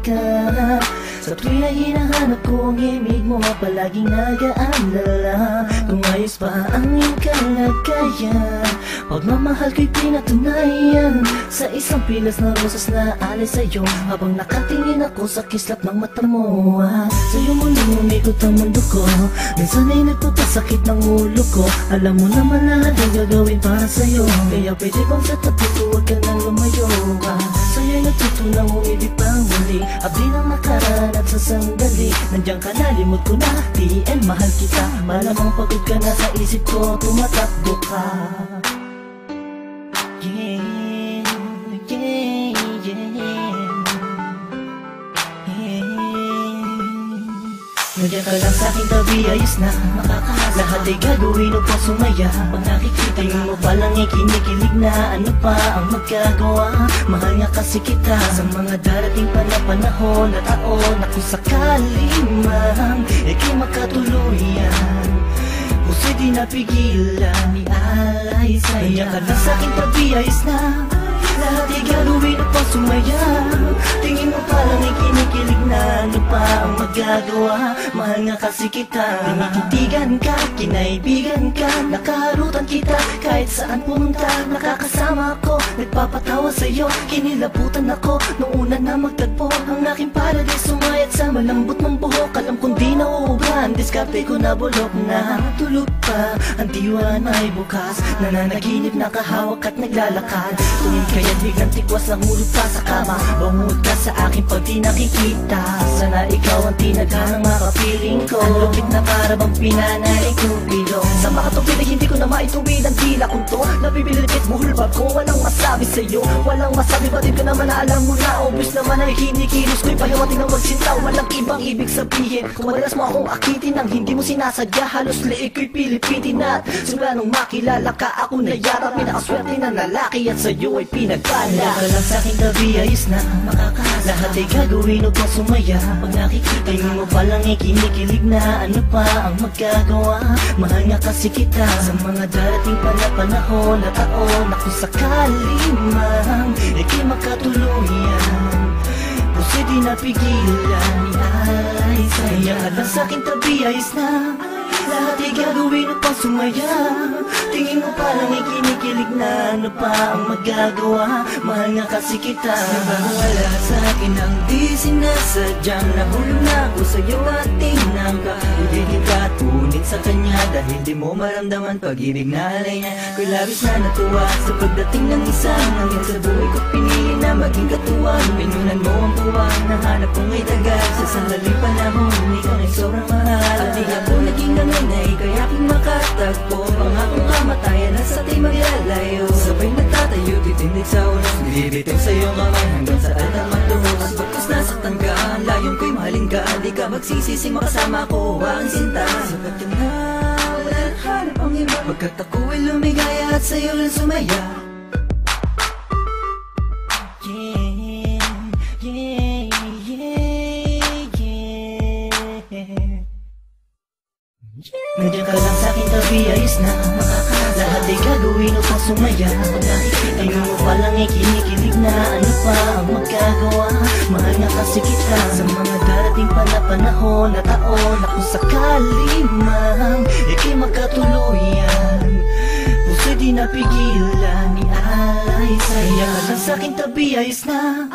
ka. Sa tuwing na hinahanap ko ang imig mo, palaging nag-aalala kung ayos pa ang iyong kalagayan. Pagmamahal ko'y pinatunayan sa isang pilas na rosas na alay sa'yo, habang nakatingin ako sa kislap ng mata mo. Sa'yo mo nang umikot ang mundo ko, minsan ay nagpapasakit ng ulo ko. Alam mo naman lahat ang gagawin para sa'yo, kaya pwede bang sa tabi ko huwag ka nang lumayo. Sa'yo'y natutunang umibig pang muli, abdi ng nakaraan at sa sandali. Nandiyan ka na, limot ko na, TL mahal kita. Malamang pagod ka na sa isip ko, tumatakbo ka. Yeah, yeah, yeah, yeah. Nandiyan ka lang sa'king tabi, ayos na makakahasa. Lahat ay gagawin upang sumaya. Pag nakikita mo palang ikinikilig na, ano pa ang magagawa? Mahal nga kasi kita sa mga darating pa na panahon at taon, na kung sakali man ika'y makatuluyan, puso'y di napigilan ni alay sa'yo. Nandiyan ka lang sa'king tabi, ayos na lahat ay gagawin upang sumaya. Tingin mo palang ikinikilig na, ano pa ang magagawa? Mahal nga kasi kita. Tinititigan ka, kinaibigan ka, nakaharutan kita kahit saan pumunta. Nakakasama ako, nagpapatawa sa'yo, kinilabutan ako nung una na magtagpo. Ang aking paradise sumayat sa malambot mong buhok. Alam kong di nauuban, diskarte ko na bulok na. Tulog pa, ang diwa na ay bukas, nananaginip, nakahawak at naglalakad. Tumingin kaya't biglang tikwas ng hulog pa sa kama. Bangod ka sa akin pag di nakikita, sana ikaw ang tinaghanang makapiling ko. Ang lupit na para bang pinanalig kong bilong. Sa makatupid ay hindi ko na maituwid ang tila kong to. Nabibilipit buhulbag ko, walang masabi sa'yo, walang masabi, batid ko naman na alam mo na. Obvious naman ay kinikilos ko'y pahiwating ng magsintaw. Walang ibang ibig sabihin kung madalas mo akong akitin nang hindi mo sinasadya. Halos liig ko'y pilipitin at simula nung makilala ka, ako na yara pinakaswerte na lalaki at sa'yo ay pinagpala. Nandiyan ka lang sa'king tabi, ayos na makakahasa. Lahat ay gagawin upang sumaya. Pag nakikita mo palang ikinikilig na, ano pa ang magagawa? Mahal nga kasi kita sa mga darating pa na panahon at taon, na kung sakali man ika'y makatuluyan, puso'y di napigilan ni alay sa'yo. Nandiyan ka lang sa'king tabi, ayos na lahat ay gagawin upang sumaya. Tingin mo palang ikinikilig na, ano pa ang magagawa? Mahal nga kasi kita. Wala sa'kin ang di sinasadyang, nahulog na ako sa'yo at tinangka. Hindi kita tunit sa kanya dahil di mo maramdaman pag-ibig na alay niya. Ko'y labis na natuwa sa pagdating ng isang hanggang sa buhay ko pinili na maging katuwang. Pinunan mo ang buwan, nahanap kong may tagal sa sandaling panahon, ikaw ay sobrang mahal. At di ako naging ganun ay kaya aking makatagpo. Pangakong kamatayan na sa ating maglalayo, sabay nagtatayo, titindig sa unos, nilibitaw sa'yo kamay hanggang sa altar magduhos. Pagkas nasaktan ka, layong ko'y mahalin ka, di ka magsisising makasama ko ang sinta. Sapat yun na walang hanap ang iba, pagkat ako ay lumigaya at sa'yo lang sumaya. Nandiyan ka lang sa'king tabi, ayos na makakahasa. Lahat ay gagawin upang sumaya. Pag nakikita mo palang ikinikilig na, ano pa ang magagawa? Mahal nga kasi kita sa mga darating pa na panahon at taon, na kung sakali man ika'y makatuluyan, puso'y di napigilan ni alay sa'yo. Nandiyan ka lang sa'king tabi, ayos na